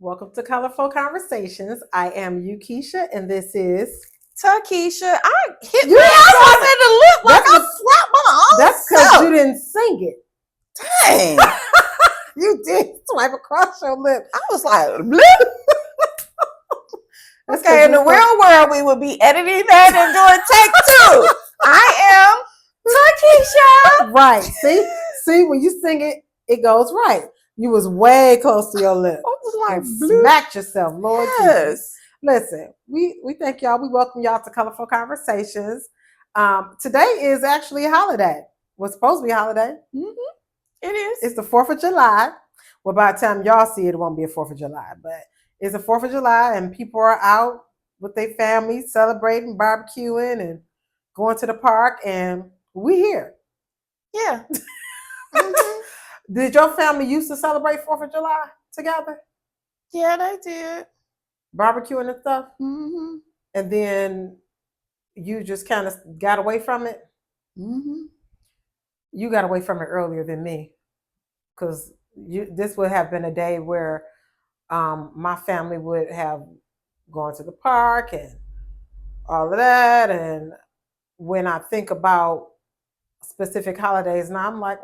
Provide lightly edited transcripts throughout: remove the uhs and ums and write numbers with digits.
Welcome to Kolorflow Conversations. I am Uakeisha, and this is Tikisha. I hit you. my ass in the lip like I slapped my own That's because you didn't sing it. Dang. You did swipe across your lip. I was like, blip. Okay, in the real world, we would be editing that and doing take two. I am Tikisha. Right. See, when you sing it, it goes right. You was way close to your lip. I was like, smacked yourself, Lord yes. Jesus. Listen, we thank y'all. We welcome y'all to Kolorflow Conversations. Today is actually a holiday. What's supposed to be a holiday? Mm-hmm. It is. It's the 4th of July. Well, by the time y'all see it, it won't be a 4th of July, but it's the 4th of July, and people are out with their families celebrating, barbecuing, and going to the park, and we here. Yeah. Mm-hmm. Did your family used to celebrate 4th of July together? Yeah, they did. Barbecuing and stuff? Mm-hmm. And then you just kind of got away from it? Mm-hmm. You got away from it earlier than me, because this would have been a day where my family would have gone to the park and all of that. And when I think about specific holidays now, I'm like,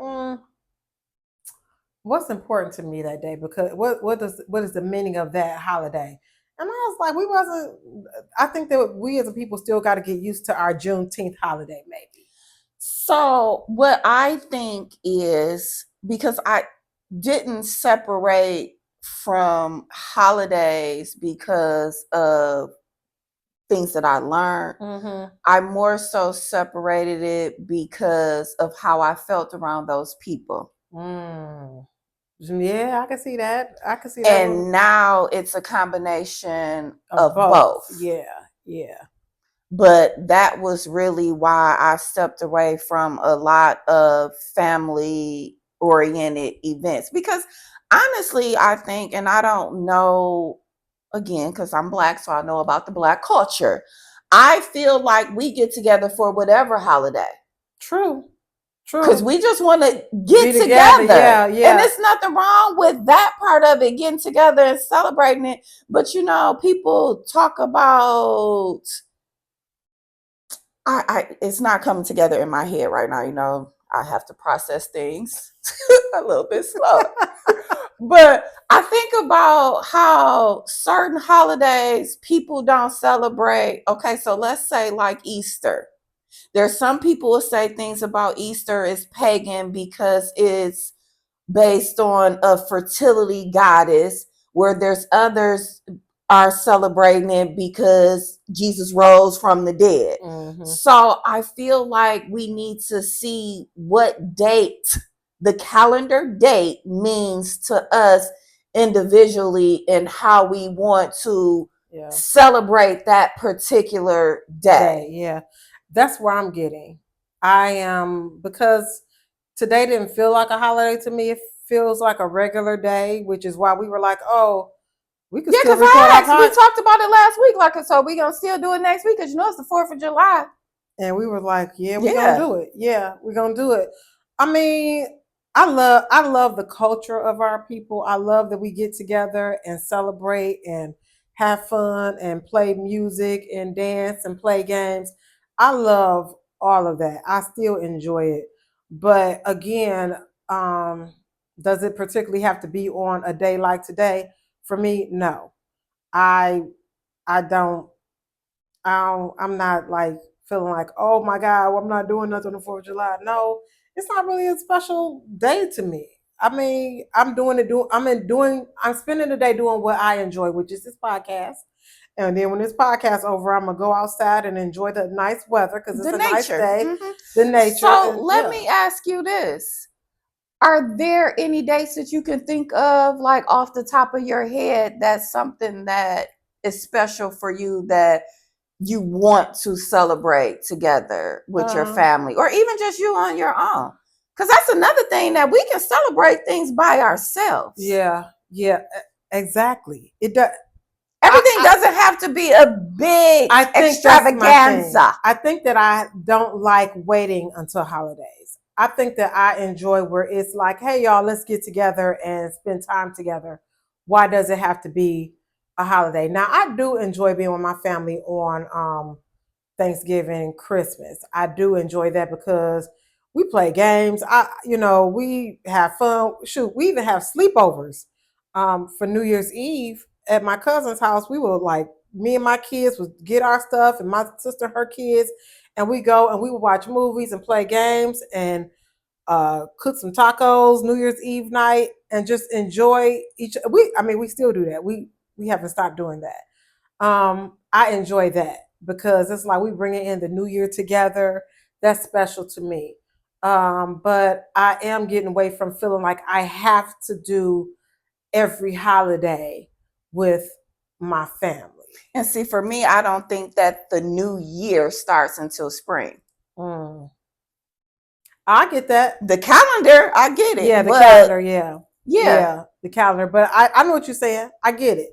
what's important to me that day? Because what is the meaning of that holiday? And I was like, I think that we as a people still got to get used to our Juneteenth holiday, maybe. So what I think is, because I didn't separate from holidays because of things that I learned. Mm-hmm. I more so separated it because of how I felt around those people. Yeah, I can see that. And now it's a combination of both. Yeah. But that was really why I stepped away from a lot of family oriented events, because honestly, I think, and I don't know, again, because I'm Black, so I know about the Black culture, I feel like we get together for whatever holiday. True. Because we just want to get together. Yeah. And there's nothing wrong with that part of it, getting together and celebrating it. But people talk about, it's not coming together in my head right now. I have to process things a little bit slow. But I think about how certain holidays people don't celebrate. Okay, so let's say like Easter. There's some people who say things about Easter is pagan because it's based on a fertility goddess, where there's others are celebrating it because Jesus rose from the dead. Mm-hmm. So I feel like we need to see what date, the calendar date, means to us individually and how we want to celebrate that particular day. Yeah. That's where I'm getting. I am, because today didn't feel like a holiday to me. It feels like a regular day, which is why we were like, oh, we could still record our podcast. We talked about it last week, so we're going to still do it next week, because it's the 4th of July. And we were like, yeah, we're going to do it. Yeah, we're going to do it. I mean, I love the culture of our people. I love that we get together and celebrate and have fun and play music and dance and play games. I love all of that. I still enjoy it. But again, does it particularly have to be on a day like today? For me, no. I'm not like feeling like, oh my God, well, I'm not doing nothing on the 4th of July. No, it's not really a special day to me. I mean, I'm spending the day doing what I enjoy, which is this podcast. And then when this podcast over, I'm gonna go outside and enjoy the nice weather, because it's nice day. Mm-hmm. The nature. So let me ask you this. Are there any dates that you can think of, like off the top of your head, that's something that is special for you that you want to celebrate together with your family, or even just you on your own? Because that's another thing, that we can celebrate things by ourselves. Yeah, exactly. It does. Everything doesn't have to be a big extravaganza. I think that I don't like waiting until holidays. I think that I enjoy where it's like, hey, y'all, let's get together and spend time together why does it have to be a holiday? Now, I do enjoy being with my family on Thanksgiving and Christmas. I do enjoy that because we play games. We have fun. Shoot, we even have sleepovers for New Year's Eve at my cousin's house. We will like me and my kids would get our stuff, and my sister her kids, and we go and we would watch movies and play games and cook some tacos New Year's Eve night and just enjoy each. We still do that. We haven't stopped doing that. I enjoy that because it's like we bring it in the new year together. That's special to me. But I am getting away from feeling like I have to do every holiday with my family. And see, for me, I don't think that the new year starts until spring. I get that. The calendar, I get it. Yeah, the calendar, yeah. Yeah, the calendar. But I know what you're saying. I get it.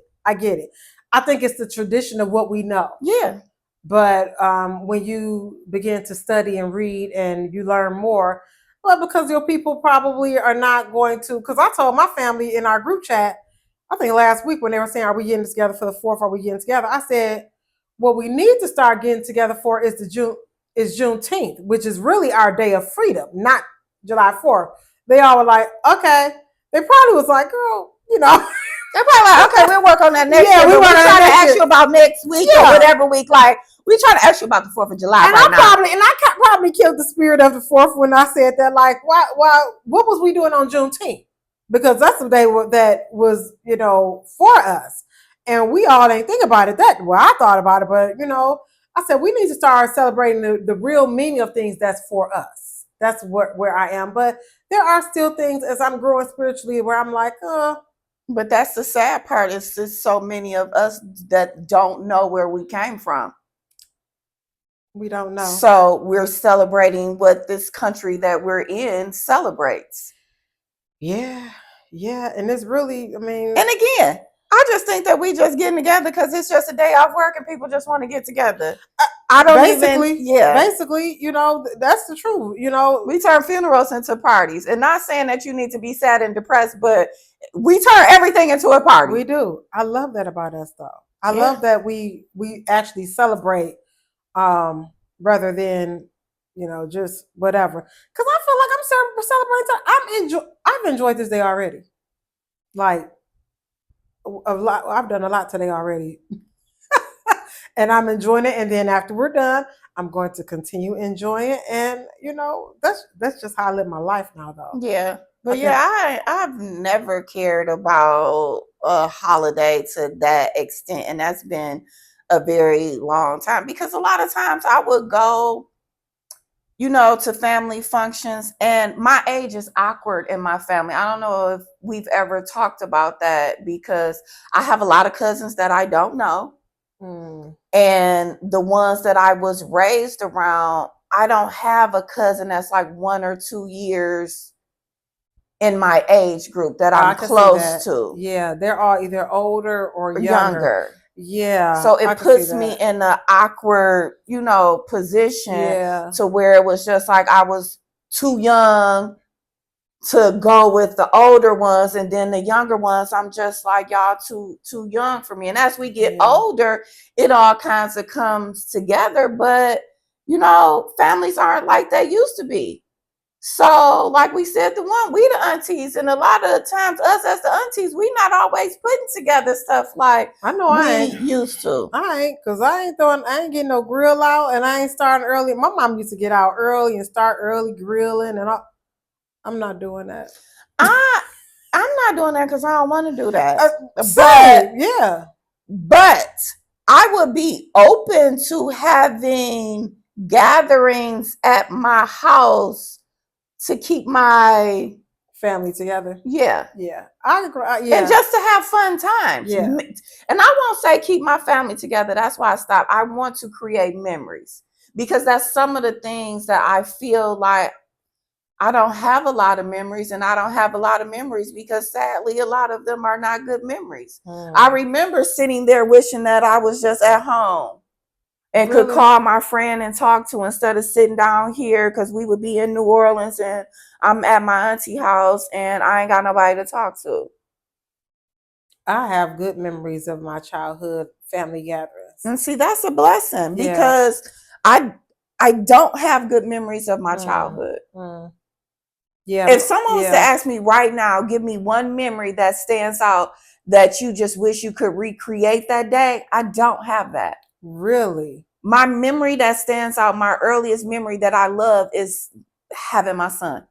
I think it's the tradition of what we know. Yeah. But when you begin to study and read and you learn more, well, because your people probably are not going to, because I told my family in our group chat, I think last week when they were saying, are we getting together for the 4th? Are we getting together? I said, what we need to start getting together for is Juneteenth, which is really our day of freedom, not July 4th. They all were like, okay. They probably was like, girl, They're probably like, okay, we'll work on that next year. We're trying to ask you about next week or whatever week. Like, we're trying to ask you about the 4th of July and I probably killed the spirit of the 4th when I said that. Like, why? What was we doing on Juneteenth? Because that's the day that was, for us. And we all ain't think about it that well. I thought about it, but I said we need to start celebrating the real meaning of things that's for us. That's where I am. But there are still things as I'm growing spiritually where I'm like, But that's the sad part. It's just so many of us that don't know where we came from. We don't know. So we're celebrating what this country that we're in celebrates. Yeah. And it's really, and again, I just think that we just getting together because it's just a day off work and people just want to get together. I don't basically, that's the truth. We turn funerals into parties, and not saying that you need to be sad and depressed, but we turn everything into a party. We do. I love that about us, though. I love that we actually celebrate, rather than just whatever. Because I feel like I'm celebrating. I've enjoyed this day already. Like a lot. I've done a lot today already. And I'm enjoying it. And then after we're done, I'm going to continue enjoying it. And that's just how I live my life now, though. Yeah. But I've never cared about a holiday to that extent. And that's been a very long time, because a lot of times I would go, to family functions, and my age is awkward in my family. I don't know if we've ever talked about that, because I have a lot of cousins that I don't know. And the ones that I was raised around, I don't have a cousin that's like 1 or 2 years in my age group that I'm close to. Yeah, they're all either older or younger. Yeah. So it puts me in an awkward, position to where it was just like I was too young to go with the older ones, and then the younger ones, I'm just like, y'all too young for me. And as we get older, it all kinds of comes together. But families aren't like they used to be. So like we said, we the aunties, and a lot of times us as the aunties, we not always putting together stuff like I used to. I ain't, because I ain't getting no grill out, and I ain't starting early. My mom used to get out early and start early grilling, and I'm not doing that. I'm not doing that because I don't want to do that. But I would be open to having gatherings at my house to keep my family together. Yeah. I agree. And just to have fun times. Yeah. And I won't say keep my family together. That's why I stopped. I want to create memories, because that's some of the things that I feel like I don't have a lot of memories, and I don't have a lot of memories because sadly a lot of them are not good memories. I remember sitting there wishing that I was just at home and could call my friend and talk to, instead of sitting down here, because we would be in New Orleans and I'm at my auntie house and I ain't got nobody to talk to. I have good memories of my childhood family gatherings. And see, that's a blessing because I don't have good memories of my childhood. Yeah. If someone was to ask me right now, give me one memory that stands out that you just wish you could recreate that day, I don't have that. Really? My memory that stands out, my earliest memory that I love is having my son.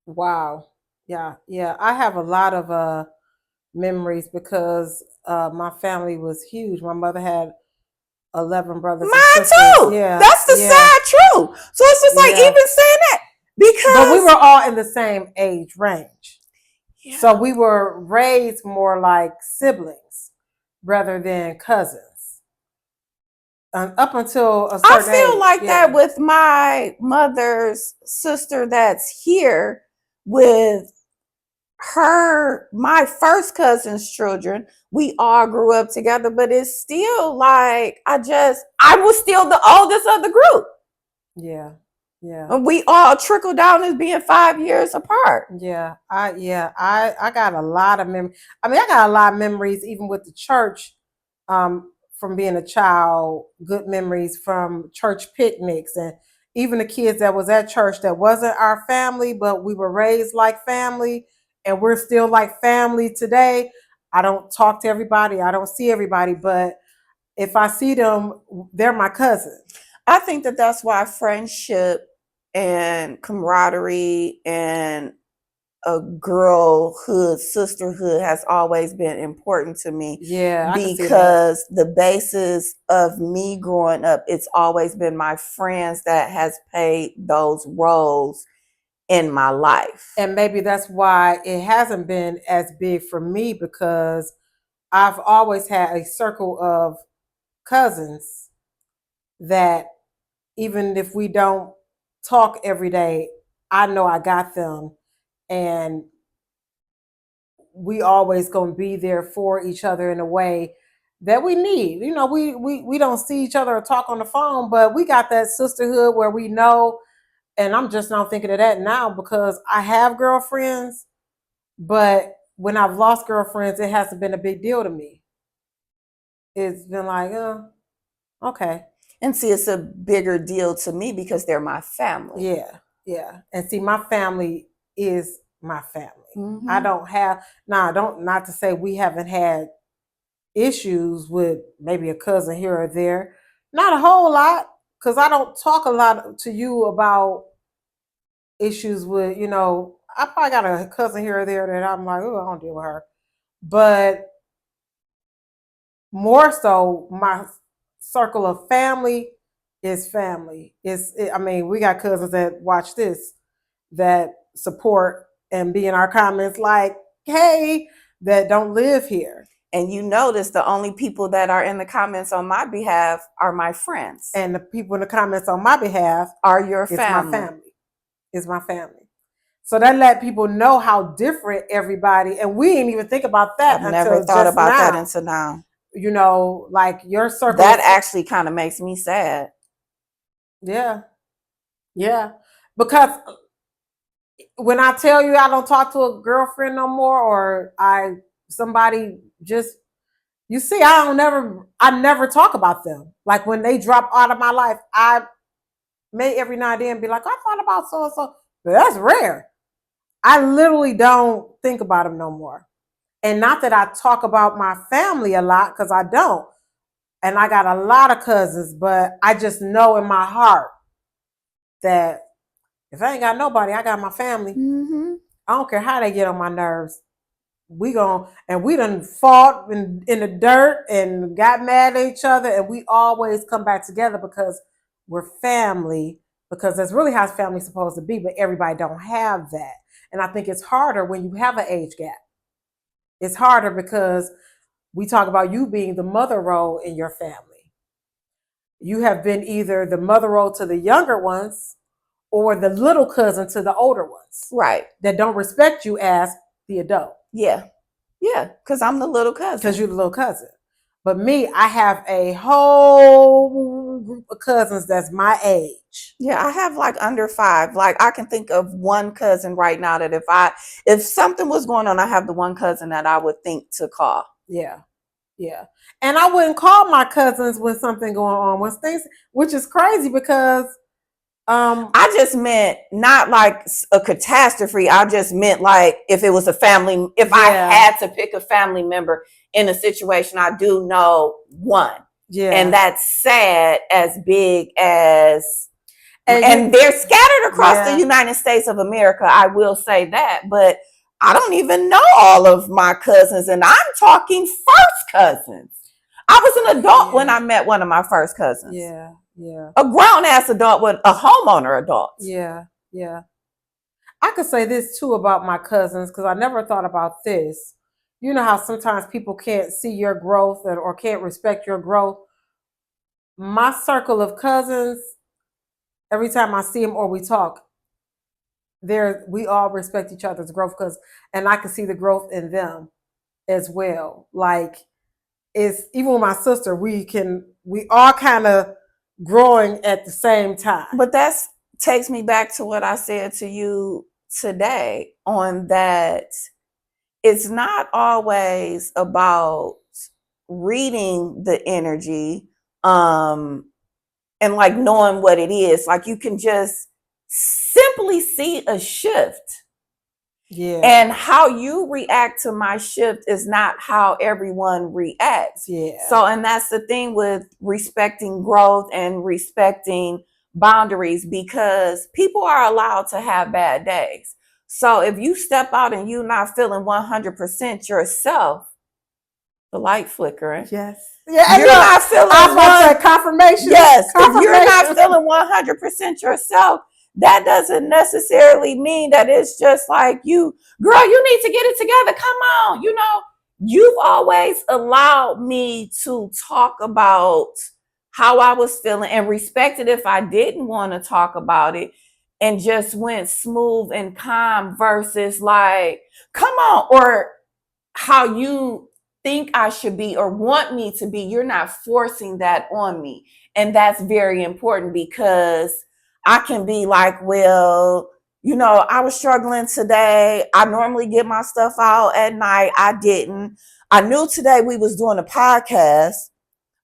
Wow. Yeah. I have a lot of memories because my family was huge. My mother had 11 brothers and sisters. Mine too. Yeah. That's the sad truth. So it's just like even saying that because but we were all in the same age range. Yeah. So we were raised more like siblings rather than cousins. Up until a certain age. I feel like that with my mother's sister that's here with her, my first cousin's children, we all grew up together, but it's still like I was still the oldest of the group. Yeah. And we all trickled down as being 5 years apart. I got a lot of memories. I mean, I got a lot of memories even with the church, from being a child, good memories from church picnics, and even the kids that was at church that wasn't our family, but we were raised like family, and we're still like family today. I don't talk to everybody. I don't see everybody, but if I see them, they're my cousin. I think that that's why friendship and camaraderie and a girlhood, sisterhood has always been important to me. Yeah, because the basis of me growing up, it's always been my friends that has played those roles in my life. And maybe that's why it hasn't been as big for me, because I've always had a circle of cousins that even if we don't talk every day, I know I got them, and we always gonna be there for each other in a way that we need. You know, we don't see each other or talk on the phone, but we got that sisterhood where we know. And I'm just not thinking of that now because I have girlfriends, but when I've lost girlfriends, it hasn't been a big deal to me. It's been like, okay. And see, it's a bigger deal to me because they're my family. Yeah. And see, my family is my family. Mm-hmm. I don't have, not to say we haven't had issues with maybe a cousin here or there. Not a whole lot, because I don't talk a lot to you about issues with, I probably got a cousin here or there that I'm like, oh, I don't deal with her. But more so, my circle of family is family. We got cousins that watch this, that support and be in our comments like, hey, that don't live here. And you notice the only people that are in the comments on my behalf are my friends. And the people in the comments on my behalf are your family. My family. It's my family. So that let people know how different everybody, and we didn't even think about that. I've never thought about that until now. Like your circle. That actually kind of makes me sad. Yeah. Because when I tell you I don't talk to a girlfriend no more, or somebody just, you see, I never talk about them. Like when they drop out of my life, I may every now and then be like, I thought about so and so, but that's rare. I literally don't think about them no more. And not that I talk about my family a lot, because I don't. And I got a lot of cousins, but I just know in my heart that if I ain't got nobody, I got my family. Mm-hmm. I don't care how they get on my nerves. We done fought in the dirt and got mad at each other, and we always come back together because we're family, because that's really how family's supposed to be, but everybody don't have that. And I think it's harder when you have an age gap. It's harder because we talk about you being the mother role in your family. You have been either the mother role to the younger ones or the little cousin to the older ones. Right. That don't respect you as the adult. Yeah, because I'm the little cousin. Because you're the little cousin. But me, I have a whole certain group of cousins that's my age. Yeah, I have like under 5. Like I can think of one cousin right now that if something was going on, I have the one cousin that I would think to call. Yeah. Yeah. And I wouldn't call my cousins when something going on, when things, which is crazy because I just meant not like a catastrophe. I just meant like if it was a family, if I had to pick a family member in a situation, I do know one. Yeah. And that's sad as big as, and they're scattered across the United States of America. I will say that, but I don't even know all of my cousins, and I'm talking first cousins. I was an adult when I met one of my first cousins. Yeah. Yeah. A grown-ass adult with a homeowner adult. Yeah. Yeah. I could say this too about my cousins because I never thought about this. You know how sometimes people can't see your growth or can't respect your growth. My circle of cousins, every time I see them or we talk, we all respect each other's growth and I can see the growth in them as well. Like it's even with my sister, we all kind of growing at the same time. But that's takes me back to what I said to you today on that it's not always about reading the energy and like knowing what it is. Like you can just simply see a shift. Yeah. And how you react to my shift is not how everyone reacts. Yeah. So, and that's the thing with respecting growth and respecting boundaries, because people are allowed to have bad days. So if you step out and you're not feeling 100% yourself, the light flickering. Yes. Yeah, you're not feeling confirmation. Yes. If you're not feeling 100% yourself, that doesn't necessarily mean that it's just like you, girl, you need to get it together. Come on. You know, you've always allowed me to talk about how I was feeling and respected if I didn't want to talk about it, and just went smooth and calm versus like, come on, or how you think I should be or want me to be. You're not forcing that on me. And that's very important, because I can be like, well, you know, I was struggling today. I normally get my stuff out at night. I didn't. I knew today we was doing a podcast,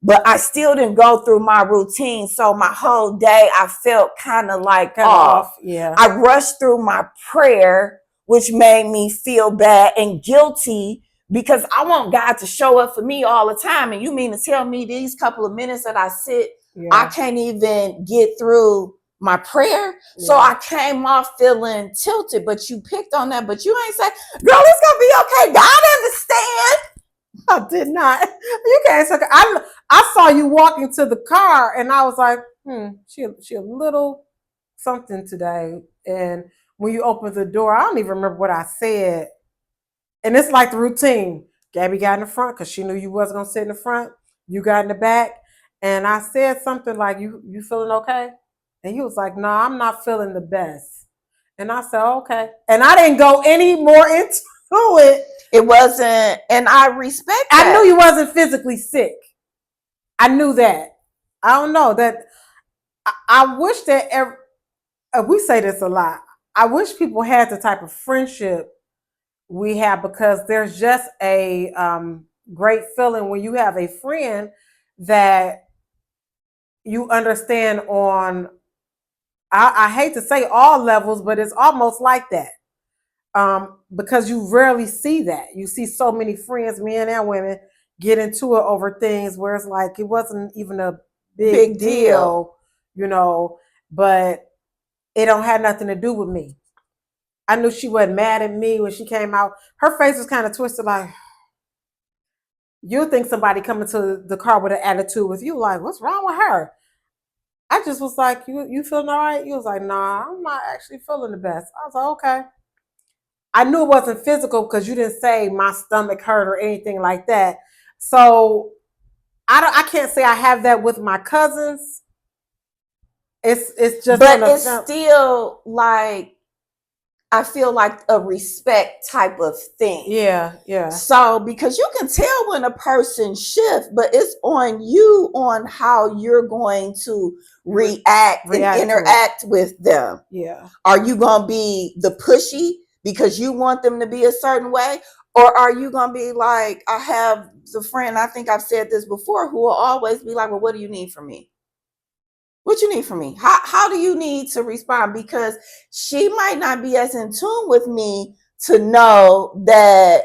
but I still didn't go through my routine. So my whole day, I felt kind of like off. Yeah. I rushed through my prayer, which made me feel bad and guilty, because I want God to show up for me all the time. And you mean to tell me these couple of minutes that I sit, I can't even get through my prayer? So I came off feeling tilted, but you picked on that, but you ain't say, girl, it's going to be okay. God understand. I did not. You can't say, I saw you walking to the car and I was like, she a little something today. And when you opened the door, I don't even remember what I said. And it's like the routine. Gabby got in the front because she knew you wasn't going to sit in the front. You got in the back. And I said something like, you feeling okay? And he was like, no, I'm not feeling the best. And I said, okay. And I didn't go any more into it. It wasn't, and I respect that. I knew you wasn't physically sick. I knew that. I don't know that. I wish that we say this a lot. I wish people had the type of friendship we have, because there's just a great feeling when you have a friend that you understand on, I hate to say all levels, but it's almost like that. Because you rarely see that. You see so many friends, men and women, get into it over things where it's like it wasn't even a big deal, you know, but it don't have nothing to do with me. I knew she wasn't mad at me when she came out. Her face was kind of twisted, like, you'll think somebody coming to the car with an attitude with you, like, what's wrong with her? I just was like, you feeling all right? You was like, nah, I'm not actually feeling the best. I was like, okay. I knew it wasn't physical because you didn't say my stomach hurt or anything like that. So I can't say I have that with my cousins. It's just, but it's still like, I feel like a respect type of thing. Yeah, yeah. So because you can tell when a person shifts, but it's on you on how you're going to react and interact with them. Yeah. Are you going to be the pushy because you want them to be a certain way? Or are you going to be like, I have the friend, I think I've said this before, who will always be like, well, what do you need from me? What you need from me? How do you need to respond? Because she might not be as in tune with me to know that,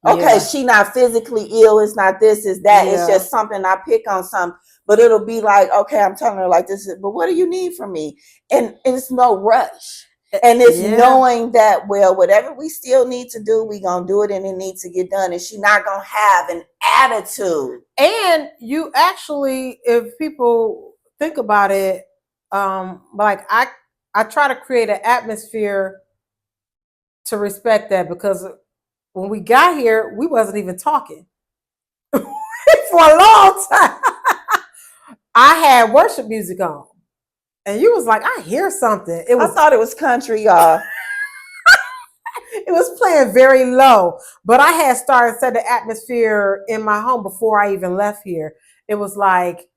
okay, she not physically ill. It's not this, it's that. It's just something I pick on something. But it'll be like, okay, I'm telling her like this, but what do you need from me? And it's no rush. And it's knowing that, well, whatever we still need to do, we going to do it and it needs to get done. And she not going to have an attitude. And you actually, if people think about it, like I try to create an atmosphere to respect that, because when we got here, we wasn't even talking for a long time. I had worship music on, and you was like, I hear something. I thought it was country, y'all. It was playing very low, but I had started set the atmosphere in my home before I even left here. It was like,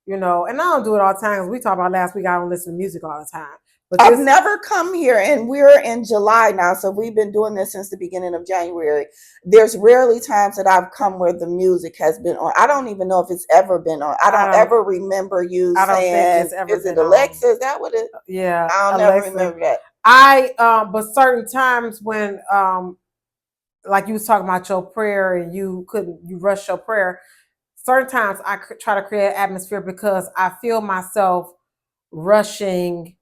and I don't do it all the time, because we talked about last week, I don't listen to music all the time. But I've never come here, and we're in July now, so we've been doing this since the beginning of January. There's rarely times that I've come where the music has been on. I don't even know if it's ever been on. I don't ever remember you saying, is it Alexa? Is that what it? Yeah. I don't never remember that. But certain times when, like you was talking about your prayer and you rushed your prayer, certain times I try to create an atmosphere because I feel myself rushing,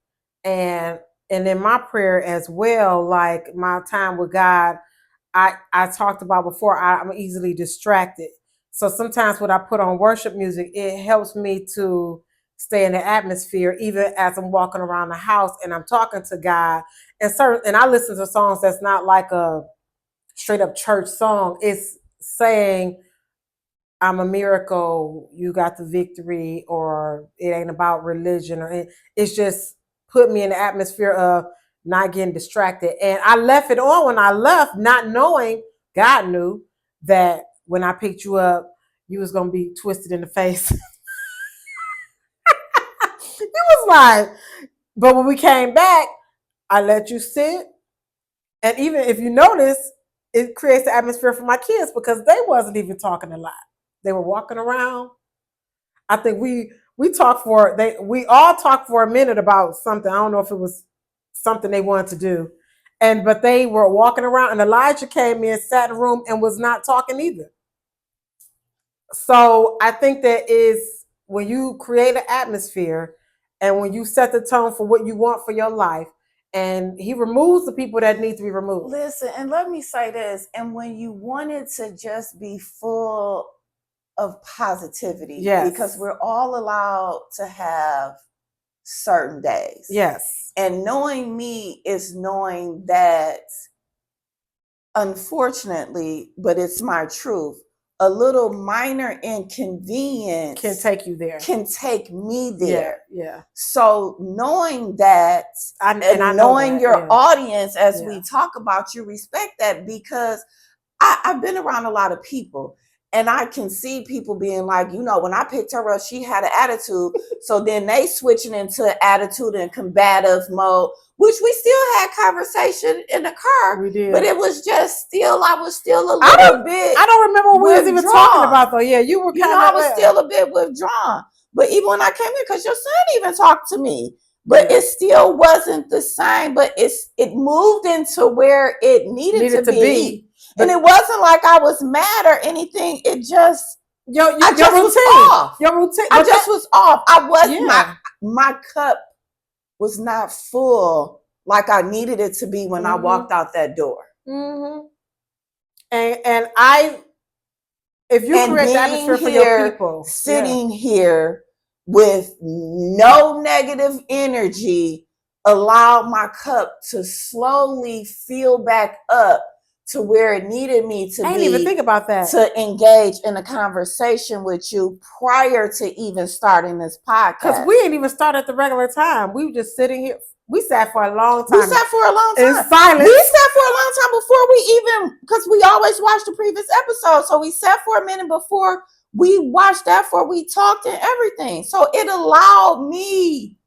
and in my prayer as well, like my time with God, I talked about before, I'm easily distracted. So sometimes when I put on worship music, it helps me to stay in the atmosphere, even as I'm walking around the house and I'm talking to God. And I listen to songs that's not like a straight up church song. It's saying, I'm a miracle, you got the victory, or it ain't about religion, or it's just put me in the atmosphere of not getting distracted. And I left it on when I left, not knowing, God knew that when I picked you up, you was going to be twisted in the face. It was like, but when we came back, I let you sit. And even if you notice, it creates the atmosphere for my kids, because they wasn't even talking a lot. They were walking around. I think we all talked for a minute about something. I don't know if it was something they wanted to do. But they were walking around, and Elijah came in, sat in the room, and was not talking either. So I think that is when you create an atmosphere and when you set the tone for what you want for your life, and he removes the people that need to be removed. Listen, and let me say this, and when you want it to just be full of positivity, because we're all allowed to have certain days. Yes. And knowing me is knowing that, unfortunately, but it's my truth, a little minor inconvenience can take you there, can take me there. Yeah. So knowing that, and knowing your audience, as we talk about, you respect that, because I've been around a lot of people, and I can see people being like, when I picked her up, she had an attitude. So then they switching into attitude and combative mode, which we still had conversation in the car. We did. But it was just I was still a little bit. I don't remember what we was even talking about, though. Yeah, you were kind of. I was still a bit withdrawn. But even when I came in, because your son even talked to me, but it still wasn't the same. But it moved into where it needed to be. And it wasn't like I was mad or anything. It just your routine. Was off. Your routine. I just was off. I was my cup was not full like I needed it to be when I walked out that door. Mm-hmm. And if you create the atmosphere for your people, sitting here with no negative energy, allow my cup to slowly fill back up to where it needed me to be. I didn't even think about that. To engage in a conversation with you prior to even starting this podcast. Because we ain't even start at the regular time. We were just sitting here. We sat for a long We time. sat for a long time. In silence. We sat for a long time before we even, because we always watched the previous episode. So we sat for a minute before we watched that, before we talked and everything. So it allowed me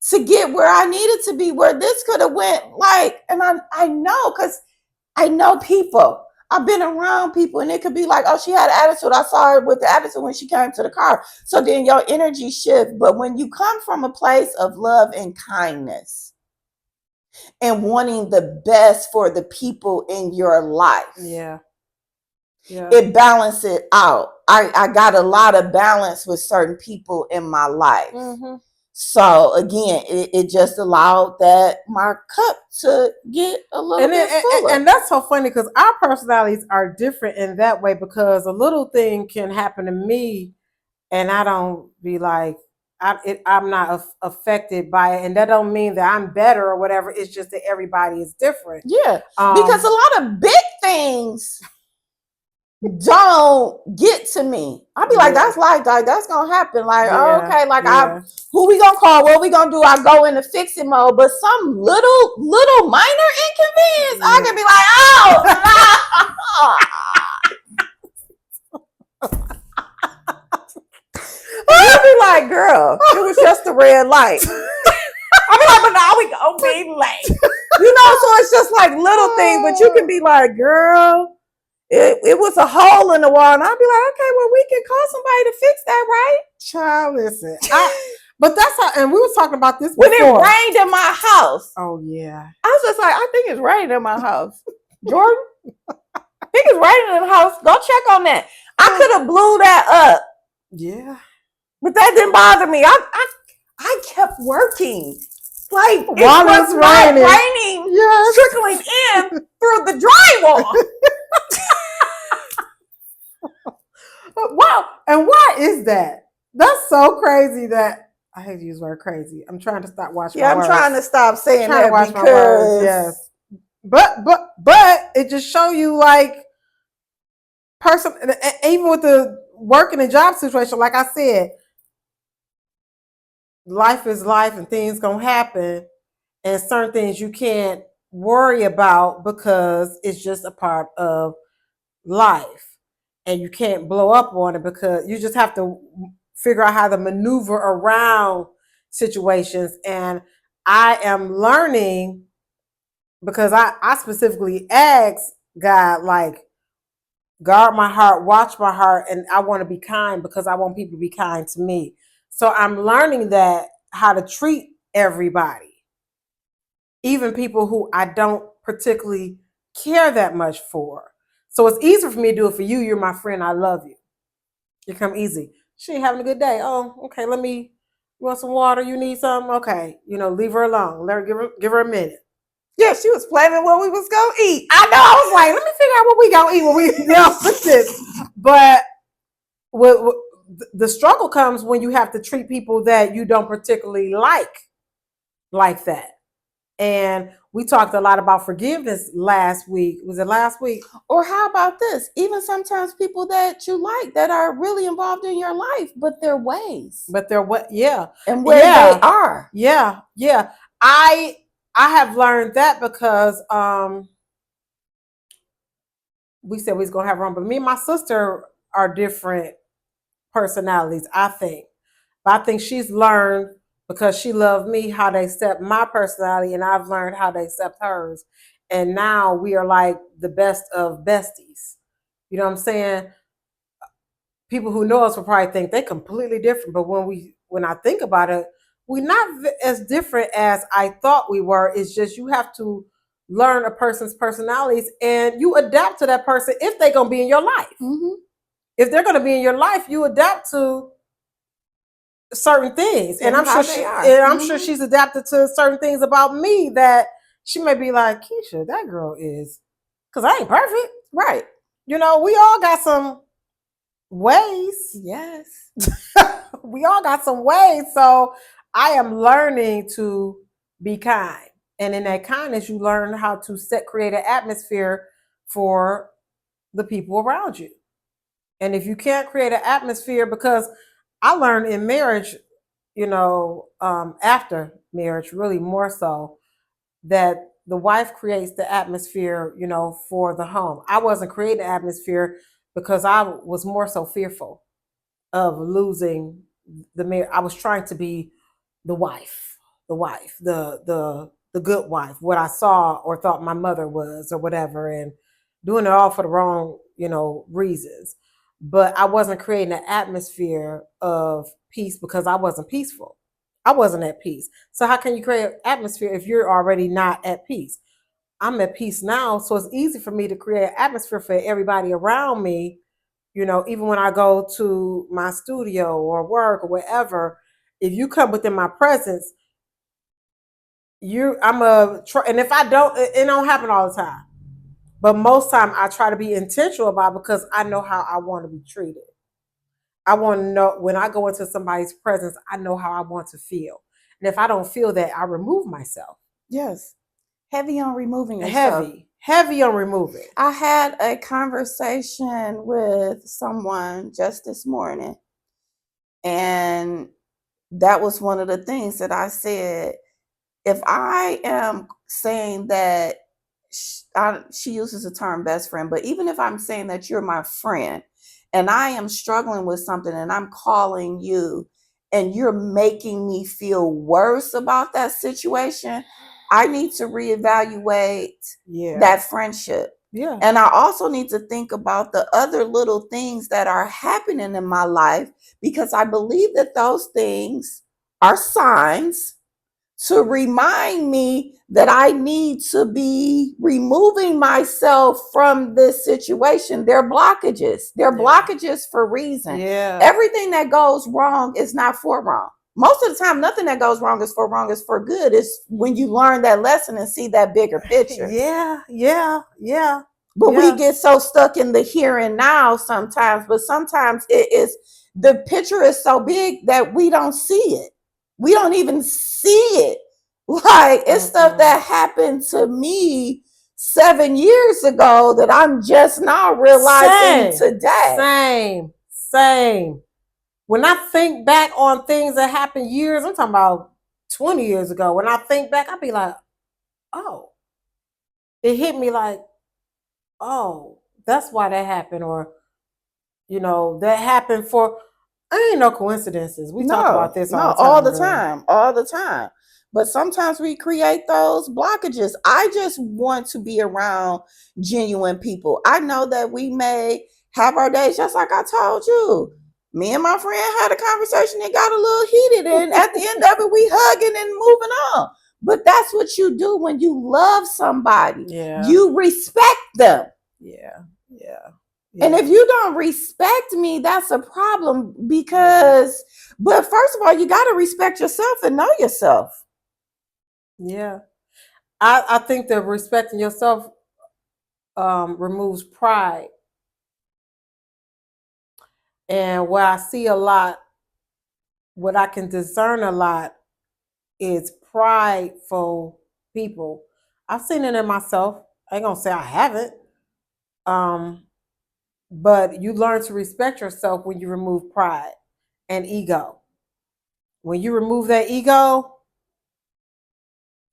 to get where I needed to be, where this could have went like, and I know, because I know people. I've been around people, and it could be like, oh, she had attitude. I saw her with the attitude when she came to the car. So then your energy shift. But when you come from a place of love and kindness and wanting the best for the people in your life, it balances it out. I got a lot of balance with certain people in my life. Mm-hmm. So again, it just allowed that my cup to get a little bit fuller. And that's so funny, because our personalities are different in that way, because a little thing can happen to me and I don't be like, I'm not affected by it. And that don't mean that I'm better or whatever. It's just that everybody is different. Yeah, because a lot of big things don't get to me. I'll be like, that's like that's gonna happen. Like, okay, like who we gonna call? What we gonna do? I go into fixing mode. But some little minor inconvenience, I can be like, I'll be like, girl, it was just a red light. I'll be like, but now we gonna be late. You know, so it's just like little things, but you can be like, girl, it was a hole in the wall, and I'll be like, okay, well, we can call somebody to fix that, right? Child, listen. But that's how, and we were talking about this when before. It rained in my house. Oh, yeah. I was just like, I think it's raining in my house. Jordan, I think it's raining in the house. Go check on that. I could have blew that up. Yeah. But that didn't bother me. I kept working. Like, while it's raining, trickling in through the drywall. Wow. And why is that? That's so crazy that I hate to use the word crazy. I'm trying to stop watching my words. I'm trying to stop saying that because my words, yes. But it just show you like person, even with the working and job situation, like I said, life is life and things gonna happen, and certain things you can't worry about because it's just a part of life, and you can't blow up on it, because you just have to figure out how to maneuver around situations. And I am learning, because I specifically asked God, like, guard my heart, watch my heart, and I want to be kind because I want people to be kind to me. So I'm learning that, how to treat everybody, even people who I don't particularly care that much for. So it's easier for me to do it for you. You're my friend. I love you. You come easy. She ain't having a good day. Oh, okay. You want some water? You need something? Okay. Leave her alone. Let her give her a minute. Yeah, she was planning what we was gonna eat. I know. I was like, let me figure out what we gonna eat when we with this. But the struggle comes when you have to treat people that you don't particularly like that. And we talked a lot about forgiveness last week. Was it last week? Or how about this? Even sometimes people that you like that are really involved in your life, but their ways. Yeah. And where they are. Yeah. Yeah. I have learned that because we said we was gonna have rum, but me and my sister are different personalities, I think. But I think she's learned, because she loved me, how to accept my personality, and I've learned how to accept hers. And now we are like the best of besties. You know what I'm saying? People who know us will probably think they're completely different, but when I think about it, we're not as different as I thought we were. It's just you have to learn a person's personalities, and you adapt to that person if they're gonna be in your life. Mm-hmm. If they're gonna be in your life, you adapt to certain things, and I'm sure she's adapted to certain things about me that she may be like, Keisha, that girl is, because I ain't perfect, right? We all got some ways. Yes. We all got some ways. So I am learning to be kind, and in that kindness, you learn how to create an atmosphere for the people around you. And if you can't create an atmosphere, because I learned in marriage, after marriage, really more so, that the wife creates the atmosphere, for the home. I wasn't creating the atmosphere because I was more so fearful of losing the marriage. I was trying to be the wife, the good wife, what I saw or thought my mother was or whatever, and doing it all for the wrong, reasons. But I wasn't creating an atmosphere of peace because I wasn't peaceful. I wasn't at peace. So how can you create an atmosphere if you're already not at peace? I'm at peace now, so it's easy for me to create an atmosphere for everybody around me. Even when I go to my studio or work or wherever, if you come within my presence, and if I don't, it don't happen all the time. But most time I try to be intentional about it because I know how I want to be treated. I want to know when I go into somebody's presence, I know how I want to feel. And if I don't feel that, I remove myself. Yes. Heavy on removing yourself. Heavy on removing. I had a conversation with someone just this morning, and that was one of the things that I said. If I am saying that, she uses the term best friend, but even if I'm saying that you're my friend and I am struggling with something and I'm calling you and you're making me feel worse about that situation, I need to reevaluate that friendship. Yeah. And I also need to think about the other little things that are happening in my life, because I believe that those things are signs to remind me that I need to be removing myself from this situation. They're blockages. They're blockages for a reason. Yeah. Everything that goes wrong is not for wrong. Most of the time, nothing that goes wrong is for wrong, is for good. It's when you learn that lesson and see that bigger picture. Yeah. But we get so stuck in the here and now sometimes, but sometimes the picture is so big that we don't see it. We don't even see it. Like, it's stuff that happened to me 7 years ago that I'm just now realizing today. Same. When I think back on things that happened years, I'm talking about 20 years ago. When I think back, I'll be like, oh, it hit me like, oh, that's why that happened. Or, that happened for, I ain't no coincidences. We talk about this all the time. All the time. But sometimes we create those blockages. I just want to be around genuine people. I know that we may have our days, just like I told you. Me and my friend had a conversation that got a little heated, and at the end of it, we hugging and moving on. But that's what you do when you love somebody. Yeah. You respect them. Yeah. And if you don't respect me, that's a problem, because, but first of all, you got to respect yourself and know yourself. Yeah. I think that respecting yourself removes pride. And what I see a lot, what I can discern a lot, is prideful people. I've seen it in myself. I ain't gonna say I haven't. But you learn to respect yourself when you remove pride and ego. When you remove that ego,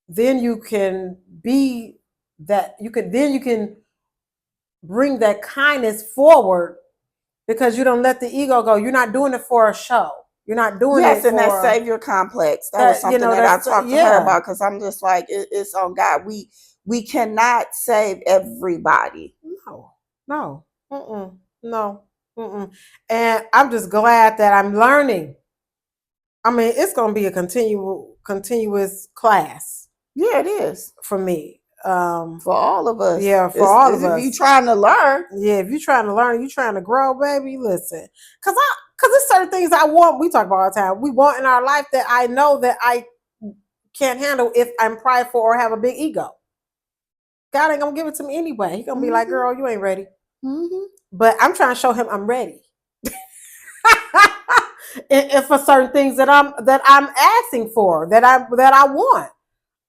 then you can be that, you can bring that kindness forward, because you don't let the ego go. You're not doing it for a show. You're not doing it for... Yes, and that savior complex. That was something that I talked to her about, because I'm just like, it's on God. We cannot save everybody. No. And I'm just glad that I'm learning. I mean, it's going to be a continuous class. Yeah, it is. For me. For all of us. Yeah, for all of us. If you're trying to learn. Yeah, if you're trying to learn, you're trying to grow, baby, listen. Because there's certain things I want, we talk about all the time, we want in our life that I know that I can't handle if I'm prideful or have a big ego. God ain't going to give it to me anyway. He's going to be like, girl, you ain't ready. But I'm trying to show him I'm ready. And for certain things that I'm asking for, that I want.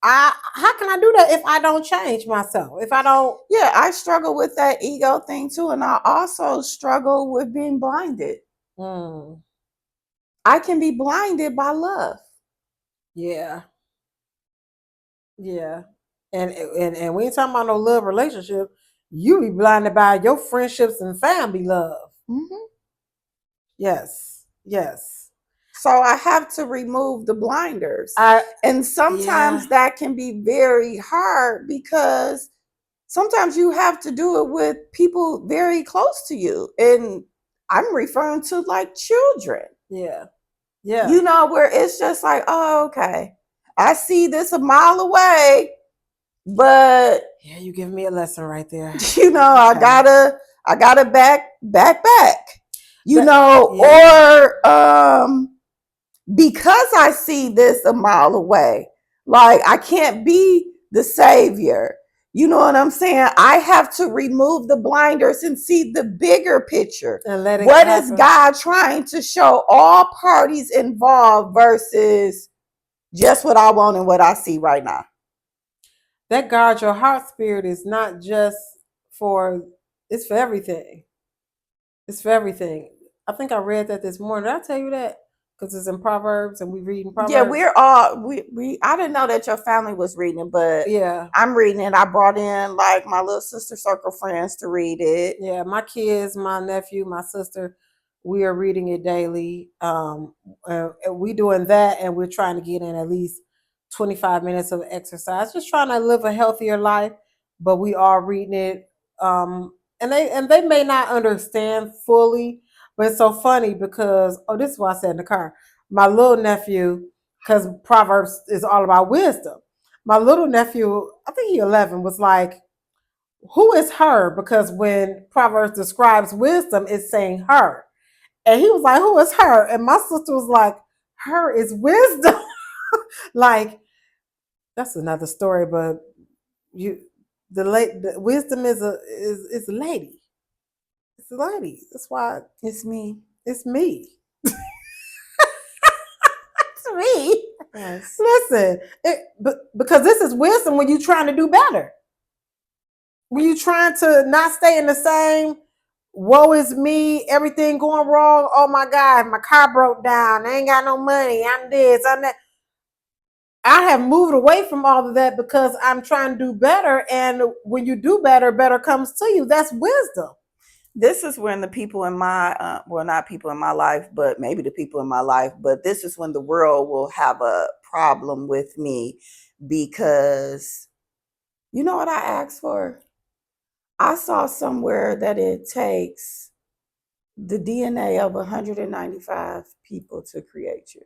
How can I do that if I don't change myself? If I don't... Yeah, I struggle with that ego thing too. And I also struggle with being blinded. I can be blinded by love. Yeah. Yeah. And we ain't talking about no love relationship. You be blinded by your friendships and family love. Mm-hmm. Yes. Yes. So I have to remove the blinders. And sometimes that can be very hard because sometimes you have to do it with people very close to you. And I'm referring to like children. Yeah. Yeah. You know, where it's just like, oh, okay, I see this a mile away, but yeah, you give me a lesson right there. You know, okay. I gotta back. You know, yeah. Or because I see this a mile away, like I can't be the savior. You know what I'm saying? I have to remove the blinders and see the bigger picture. And let it what happen. Is God trying to show all parties involved versus just what I want and what I see right now? That guard your heart spirit is not just for, it's for everything. It's for everything. I think I read that this morning. Did I tell you that? Because it's in Proverbs and we read in Proverbs. Yeah, we're all we I didn't know that your family was reading it, but yeah, I'm reading it. I brought in like my little sister circle friends to read it. Yeah, my kids, my nephew, my sister, we are reading it daily. We doing that, and we're trying to get in at least 25 minutes of exercise, just trying to live a healthier life. But we are reading it, and they may not understand fully, but it's so funny because this is what I said in the car. My little nephew, because Proverbs is all about wisdom. My little nephew, I think he's 11, was like, who is her? Because when Proverbs describes wisdom, it's saying her. And he was like, who is her? And my sister was like, her is wisdom. Like, that's another story, but the wisdom is a lady. It's a lady. That's why it's me. It's me. It's me. Yes. Listen, because this is wisdom when you're trying to do better. When you're trying to not stay in the same, woe is me, everything going wrong. Oh my God, my car broke down. I ain't got no money. I'm this, I'm that. I have moved away from all of that because I'm trying to do better. And when you do better, better comes to you. That's wisdom. This is when the people in my, well, not people in my life, but maybe the people in my life, but this is when the world will have a problem with me because you know what I asked for? I saw somewhere that it takes the DNA of 195 people to create you.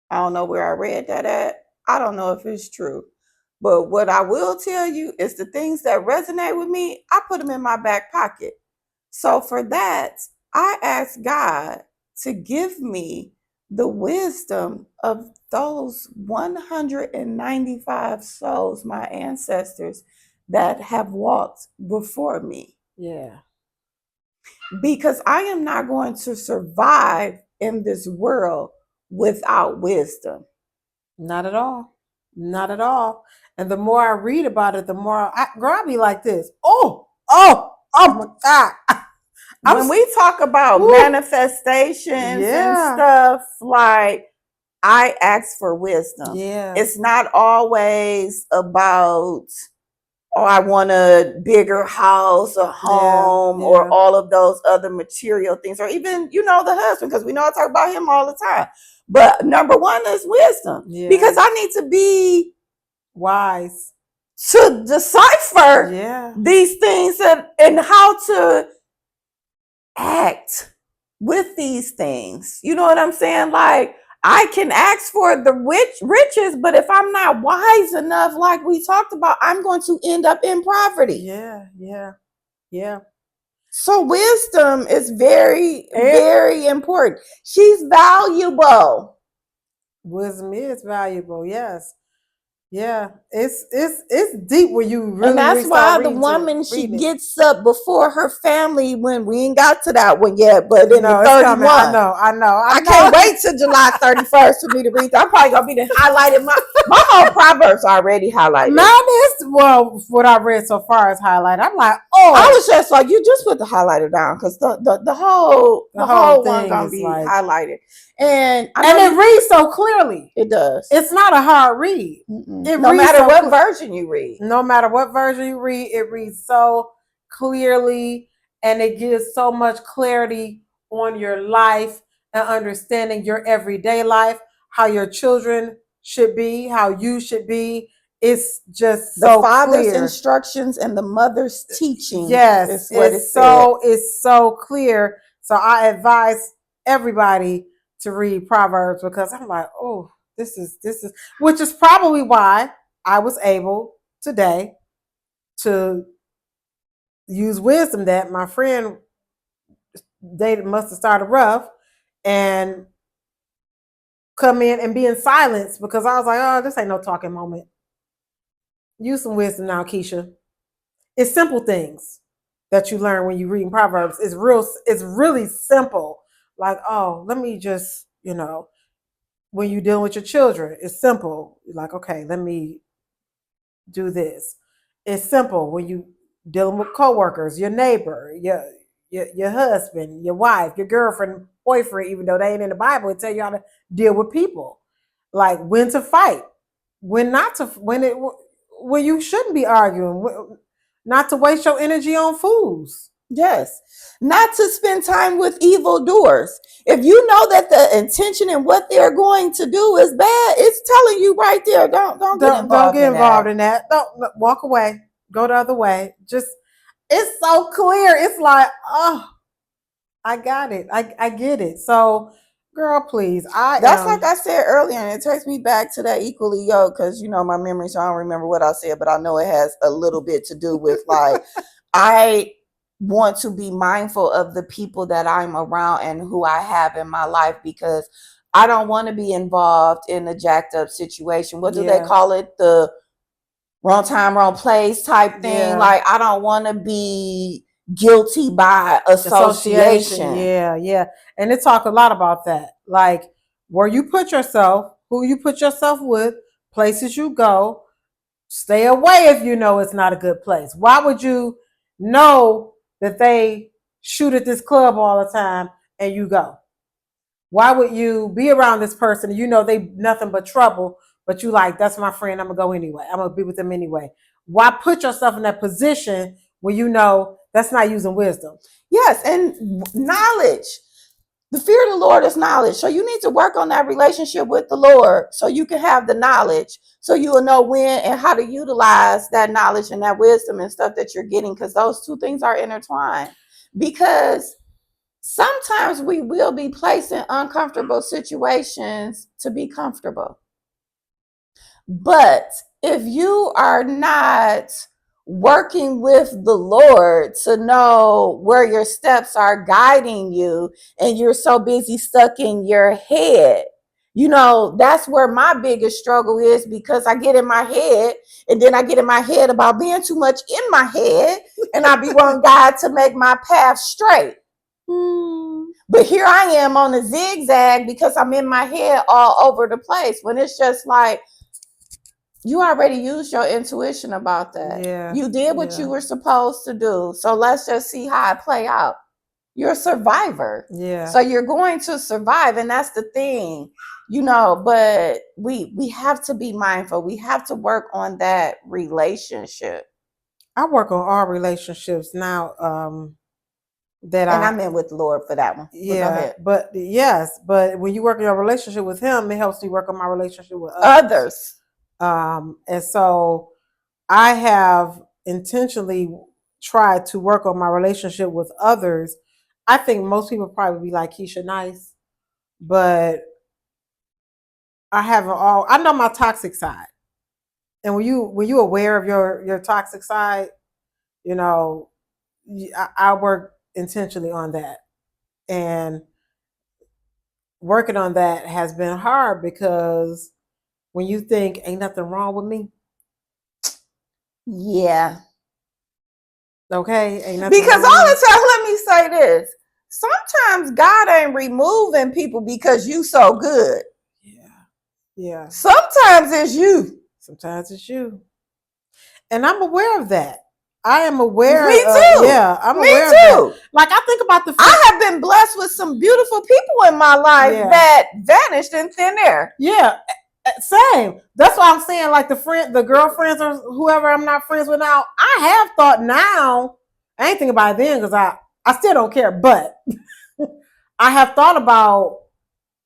I don't know where I read that at. I don't know if it's true. But what I will tell you is the things that resonate with me, I put them in my back pocket. So for that, I asked God to give me the wisdom of those 195 souls, my ancestors, that have walked before me. Yeah. Because I am not going to survive in this world without wisdom. Not at all. Not at all. And the more I read about it, the more I'll be like this. Oh my God. When we talk about manifestations and stuff, like I ask for wisdom. Yeah. It's not always about, oh, I want a bigger house, a home, or all of those other material things, or even, you know, the husband, because we know I talk about him all the time. But number one is wisdom, because I need to be wise to decipher these things and how to act with these things. You know what I'm saying? Like, I can ask for the riches, but if I'm not wise enough, like we talked about, I'm going to end up in poverty. Yeah. So wisdom is very, very important. She's valuable. Wisdom is valuable, yes. Yeah, it's deep when you And really that's start why the reading woman, she reading it. gets up before her family when we ain't got to that one yet, but in the No, it's coming. 31. I I know. can't wait till July 31st for me to read that. I'm probably gonna be the highlighted my whole Proverbs already highlighted. Mine is, well, what I read so far is highlighted. I'm like, I oh, was just like, you just put the highlighter down because the whole the whole one thing gonna is be like, highlighted. And I know and it reads so clearly. it does. It's not a hard read. It No reads matter so what version you read. no matter what version you read, it reads so clearly, and it gives so much clarity on your life and understanding your everyday life, how your children should be, how you should be. It's just The so father's clear. instructions and the mother's teaching Yes, is what it said. it's so clear. So I advise everybody to read Proverbs because I'm like, oh, this is which is probably why I was able today to use wisdom that my friend they must have started rough and come in and be in silence because I was like, oh, this ain't no talking moment. Use some wisdom now, Keisha. It's simple things that you learn when you reading Proverbs. It's really simple. Like, oh, let me just, when you're dealing with your children, it's simple. Like, okay, let me do this. It's simple when you dealing with coworkers, your neighbor, your husband, your wife, your girlfriend, boyfriend, even though they ain't in the Bible, it tell you how to deal with people. Like when to fight, when not to, when you shouldn't be arguing, not to waste your energy on fools. Yes. Not to spend time with evildoers. If you know that the intention and what they're going to do is bad, it's telling you right there. Don't get Don't involved get in involved that. in that. Don't walk away. Go the other way. Just it's so clear. It's like, oh, I got it. I get it. So, girl, please, I That's am. like I said earlier, and it takes me back to that equally yoked because my memory, so I don't remember what I said, but I know it has a little bit to do with like I want to be mindful of the people that I'm around and who I have in my life because I don't want to be involved in a jacked up situation. What do they call it? The wrong time, wrong place type thing. Yeah. Like I don't want to be guilty by association. Yeah. And it talk a lot about that. Like where you put yourself, who you put yourself with, places you go. Stay away if you know it's not a good place. Why would you know that they shoot at this club all the time and you go? Why would you be around this person and you know they nothing but trouble, but you like, that's my friend, I'm gonna go anyway. I'm gonna be with them anyway. Why put yourself in that position when you know that's not using wisdom? Yes, and knowledge. The fear of the Lord is knowledge. So you need to work on that relationship with the Lord so you can have the knowledge. So you will know when and how to utilize that knowledge and that wisdom and stuff that you're getting because those two things are intertwined. Because sometimes we will be placed in uncomfortable situations to be comfortable. But if you are not working with the Lord to know where your steps are guiding you, and you're so busy stuck in your head, that's where my biggest struggle is because I get in my head and then I get in my head about being too much in my head and I be wanting God to make my path straight. But here I am on a zigzag because I'm in my head all over the place when it's just like, you already used your intuition about that. Yeah. You did what you were supposed to do. So let's just see how it play out. You're a survivor. Yeah. So you're going to survive. And that's the thing, but we have to be mindful. We have to work on that relationship. I work on all relationships now. And I meant with the Lord for that one. Yeah, go ahead. but when you work in your relationship with him, it helps me work on my relationship with Others. And so I have intentionally tried to work on my relationship with others. I think most people probably be like, Keisha, nice, but I haven't all. I know my toxic side, and when you aware of your toxic side, I work intentionally on that, and working on that has been hard because when you think ain't nothing wrong with me? Yeah. Okay, ain't nothing Because wrong all with the time, let me say this. Sometimes God ain't removing people because you so good. Yeah. Sometimes it's you. Sometimes it's you. And I'm aware of that. I am aware. Me too. Yeah, I'm Me aware too. of that. Like I think about I have been blessed with some beautiful people in my life that vanished in thin air. Yeah, same. That's why I'm saying, like the girlfriends or whoever I'm not friends with now. I have thought now. I ain't think about it then because I still don't care. But I have thought about,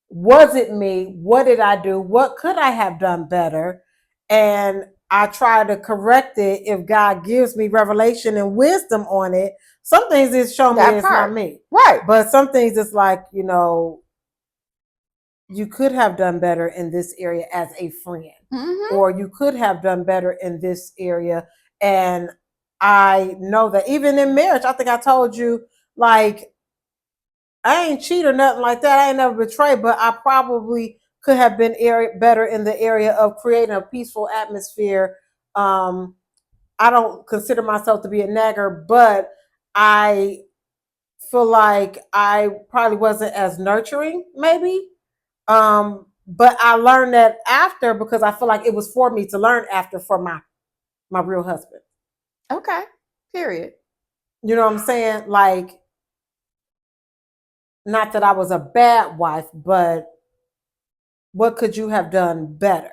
was it me? What did I do? What could I have done better? And I try to correct it if God gives me revelation and wisdom on it. Some things it's shown me it's not me. Right. But some things it's like, you could have done better in this area as a friend. Mm-hmm. Or you could have done better in this area. And I know that even in marriage, I think I told you, like, I ain't cheat or nothing like that. I ain't never betrayed, but I probably could have been better in the area of creating a peaceful atmosphere. I don't consider myself to be a nagger, but I feel like I probably wasn't as nurturing, maybe. But I learned that after because I feel like it was for me to learn after for my real husband. Okay. Period. You know what I'm saying? Like, not that I was a bad wife, but what could you have done better?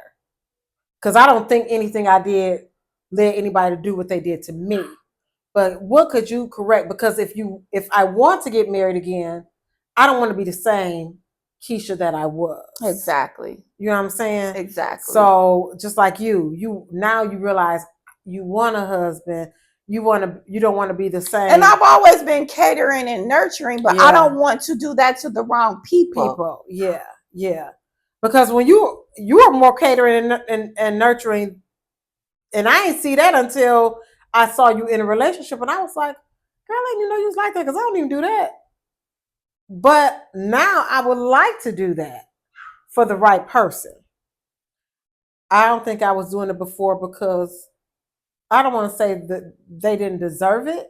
Because I don't think anything I did led anybody to do what they did to me. But what could you correct? Because if I want to get married again, I don't want to be the same Keisha that I was. Exactly. You know what I'm saying? Exactly. So just like you now you realize you want a husband. You don't want to be the same. And I've always been catering and nurturing, but I don't want to do that to the wrong people. Yeah. Because when you are more catering and nurturing, and I didn't see that until I saw you in a relationship, and I was like, girl, I didn't even know you was like that because I don't even do that. But now I would like to do that for the right person. I don't think I was doing it before because I don't want to say that they didn't deserve it,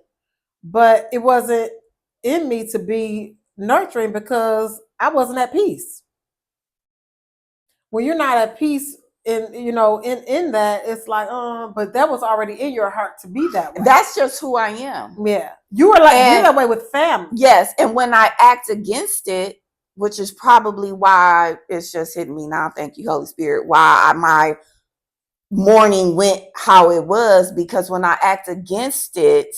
but it wasn't in me to be nurturing because I wasn't at peace. When you're not at peace in that, it's like, but that was already in your heart to be that way. That's just who I am. Yeah. You were like, you're that way with family. Yes. And when I act against it, which is probably why it's just hitting me now, thank you, Holy Spirit, why my morning went how it was, because when I act against it,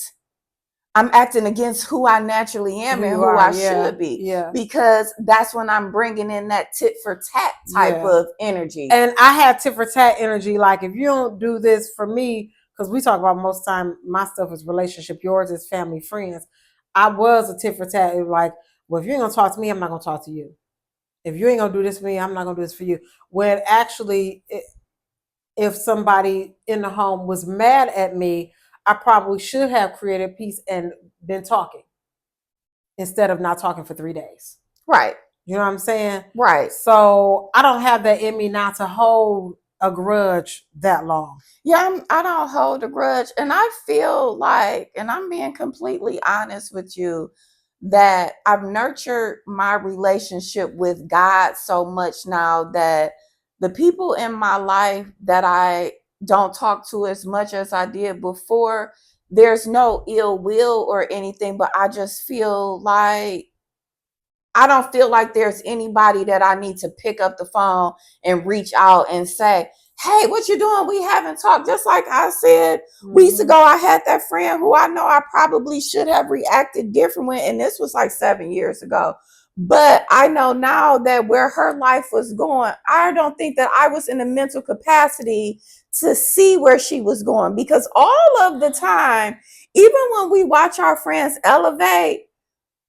I'm acting against who I naturally am and who I should be. Yeah. Because that's when I'm bringing in that tit for tat type of energy. And I had tit for tat energy. Like, if you don't do this for me, because we talk about most time, my stuff is relationship, yours is family, friends. I was a tit for tat. It was like, well, if you ain't gonna talk to me, I'm not gonna talk to you. If you ain't gonna do this for me, I'm not gonna do this for you. When actually, if somebody in the home was mad at me, I probably should have created peace and been talking instead of not talking for 3 days. Right. You know what I'm saying? Right. So I don't have that in me not to hold a grudge that long. Yeah, I don't hold a grudge. And I feel like, and I'm being completely honest with you, that I've nurtured my relationship with God so much now that the people in my life that I don't talk to as much as I did before, there's no ill will or anything, but I just feel like I don't feel like there's anybody that I need to pick up the phone and reach out and say, hey, what you doing? We haven't talked. Just like I said, weeks ago, I had that friend who I know I probably should have reacted differently. And this was like 7 years ago. But I know now that where her life was going, I don't think that I was in the mental capacity to see where she was going. Because all of the time, even when we watch our friends elevate,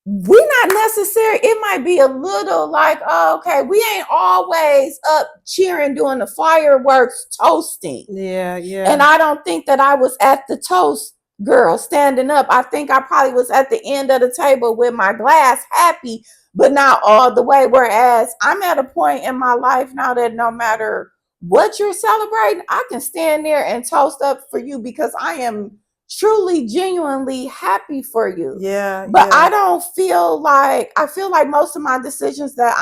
we're not necessary. It might be a little like, oh, okay, we ain't always up cheering, doing the fireworks, toasting. Yeah. And I don't think that I was at the toast, girl, standing up. I think I probably was at the end of the table with my glass, happy, but not all the way. Whereas I'm at a point in my life now that no matter what you're celebrating, I can stand there and toast up for you because I am truly, genuinely happy for you. Yeah. But yeah. I don't feel like, I feel like most of my decisions that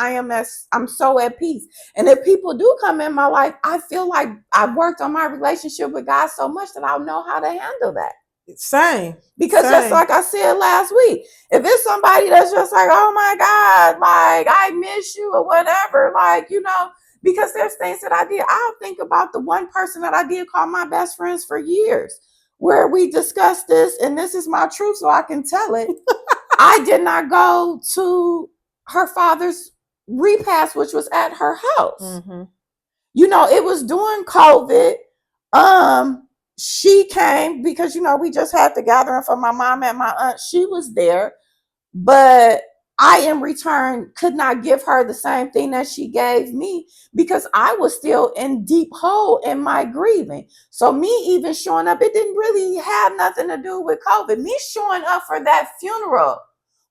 I'm so at peace. And if people do come in my life, I feel like I've worked on my relationship with God so much that I'll know how to handle that. Same. Because just like I said last week, if it's somebody that's just like, oh my God, like I miss you or whatever, like, you know, because there's things that I did. I'll think about the one person that I did call my best friends for years, where we discussed this, and this is my truth, so I can tell it. I did not go to her father's repast, which was at her house. Mm-hmm. You know, it was during COVID. She came because, you know, we just had the gathering for my mom and my aunt. She was there, but I in return could not give her the same thing that she gave me because I was still in deep hole in my grieving. So me even showing up, it didn't really have nothing to do with COVID. Me showing up for that funeral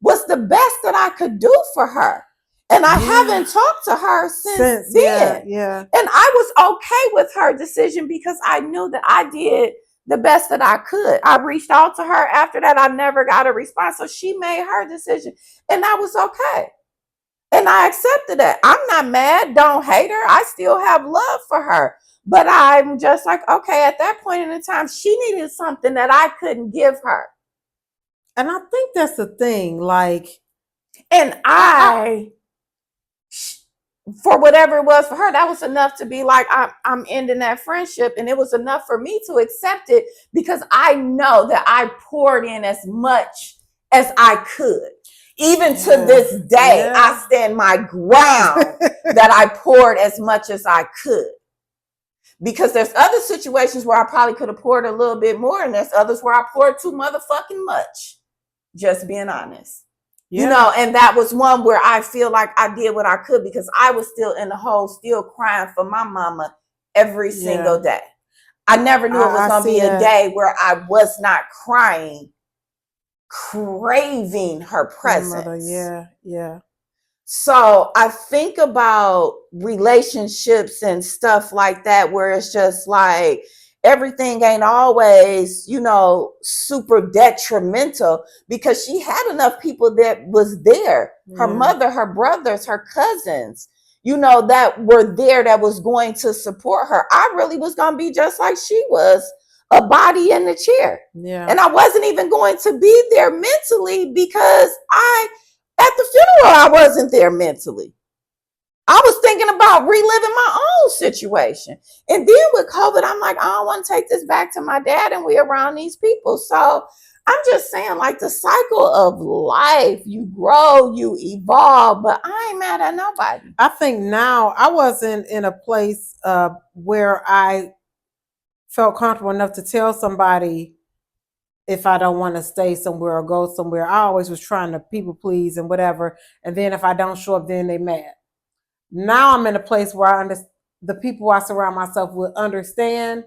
was the best that I could do for her. And I haven't talked to her since then. Yeah. And I was okay with her decision because I knew that I did the best that I could. I reached out to her after that. I never got a response. So she made her decision. And I was okay. And I accepted that. I'm not mad. Don't hate her. I still have love for her. But I'm just like, okay, at that point in the time, she needed something that I couldn't give her. And I think that's the thing. Like, and for whatever it was for her, that was enough to be like, I'm ending that friendship. And it was enough for me to accept it because I know that I poured in as much as I could. Even to this day, I stand my ground that I poured as much as I could. Because there's other situations where I probably could have poured a little bit more, and there's others where I poured too motherfucking much. Just being honest. Yeah. You know, and that was one where I feel like I did what I could because I was still in the hole, still crying for my mama every single day. I never knew it was going to be a day where I was not crying, craving her presence. Mother, yeah. So I think about relationships and stuff like that, where it's just like, everything ain't always, you know, super detrimental because she had enough people that was there. Her mother, her brothers, her cousins, you know, that were there that was going to support her. I really was going to be just like she was, a body in the chair. Yeah. And I wasn't even going to be there mentally because at the funeral, I wasn't there mentally. I was thinking about reliving my own situation. And then with COVID, I'm like, I don't want to take this back to my dad and we're around these people. So I'm just saying, like, the cycle of life, you grow, you evolve, but I ain't mad at nobody. I think now I wasn't in a place where I felt comfortable enough to tell somebody if I don't want to stay somewhere or go somewhere. I always was trying to people please and whatever. And then if I don't show up, then they mad. Now I'm in a place where the people I surround myself with understand,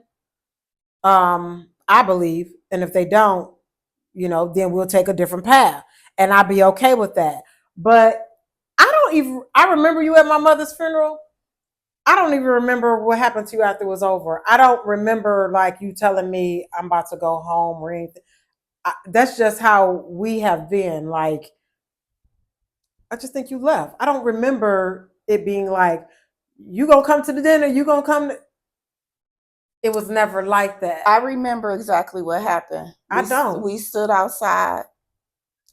I believe. And if they don't, you know, then we'll take a different path. And I'll be okay with that. But I remember you at my mother's funeral. I don't even remember what happened to you after it was over. I don't remember like you telling me I'm about to go home or anything. That's just how we have been. Like, I just think you left. I don't remember it being like, you gonna come to the dinner, you gonna come. It was never like that. I remember exactly what happened. We stood outside,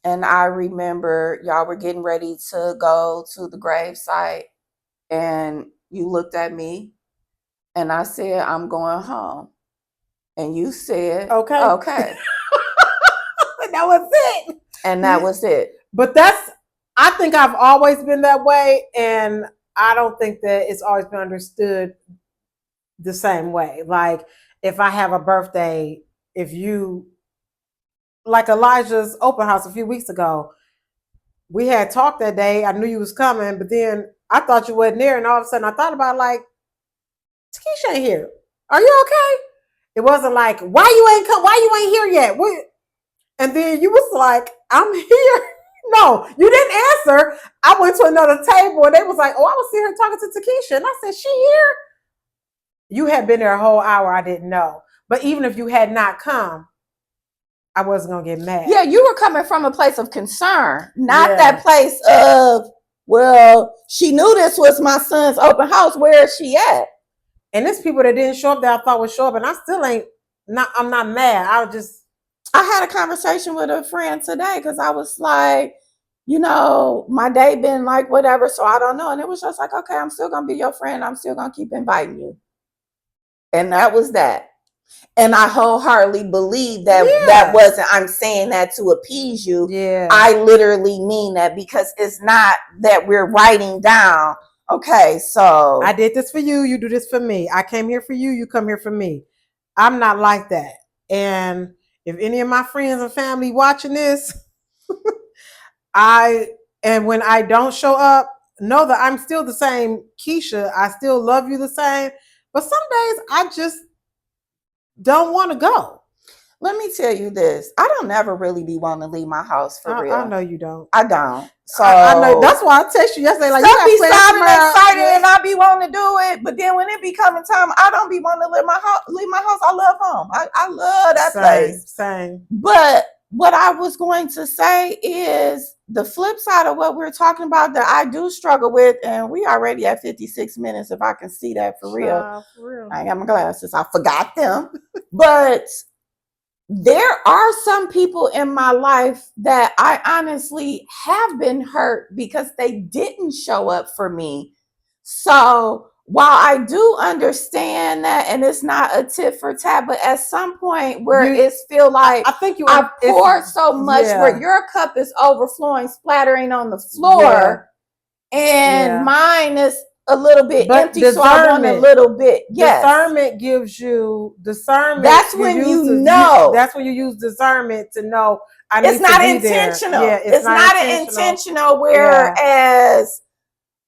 and I remember y'all were getting ready to go to the gravesite, and you looked at me, and I said, I'm going home. And you said, okay. That was it. And that was it. But I think I've always been that way, and I don't think that it's always been understood the same way. Like, if I have a birthday, like Elijah's open house a few weeks ago, we had talked that day. I knew you was coming, but then I thought you wasn't there, and all of a sudden I thought about, like, Tikisha ain't here. Are you okay? It wasn't like, why you ain't come? Why you ain't here yet? What? And then you was like, I'm here. No, you didn't answer. I went to another table and they was like, oh, I was sitting here talking to Tikisha. And I said, she here? You had been there a whole hour, I didn't know. But even if you had not come, I wasn't gonna get mad. Yeah, you were coming from a place of concern, not that place of, well, she knew this was my son's open house. Where is she at? And there's people that didn't show up that I thought would show up, and I still I'm not mad. I had a conversation with a friend today because I was like, my day been like whatever, so I don't know. And it was just like, okay, I'm still gonna be your friend. I'm still gonna keep inviting you. And that was that. And I wholeheartedly believe that that wasn't, I'm saying that to appease you. Yeah. I literally mean that, because it's not that we're writing down, okay, so I did this for you, you do this for me. I came here for you, you come here for me. I'm not like that. And if any of my friends and family watching this, when I don't show up, know that I'm still the same Keisha. I still love you the same. But some days I just don't want to go. Let me tell you this. I don't ever really be wanting to leave my house for real. I know you don't. I don't. So I know. That's why I text you yesterday. Like, stuff be sounding excited, and I be wanting to do it. But then when it be coming time, I don't be wanting to leave my house. I love home. I love that place. Same. But what I was going to say is the flip side of what we're talking about that I do struggle with, and we already at 56 minutes, if I can see that for real. I ain't got my glasses. I forgot them. But there are some people in my life that I honestly have been hurt because they didn't show up for me. So while I do understand that, and it's not a tit for tat, but at some point where it's feel like I poured so much where your cup is overflowing, splattering on the floor, and mine is a little bit empty, so I want a little bit. Yes. Discernment gives you discernment. That's when you know. That's when you use discernment to know. It's not intentional. Yeah, it's not intentional. Whereas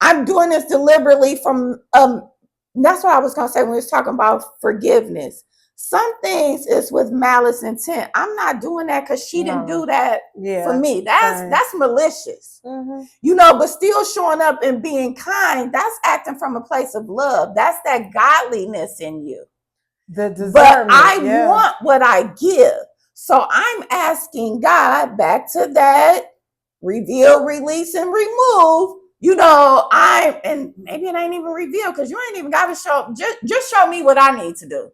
I'm doing this deliberately from. That's what I was gonna say when we was talking about forgiveness. Some things is with malice intent. I'm not doing that because she didn't do that for me. That's malicious. Mm-hmm. But still showing up and being kind, that's acting from a place of love. That's that godliness in you. But I want what I give. So I'm asking God, back to that reveal, release, and remove. And maybe it ain't even revealed because you ain't even got to show, just show me what I need to do.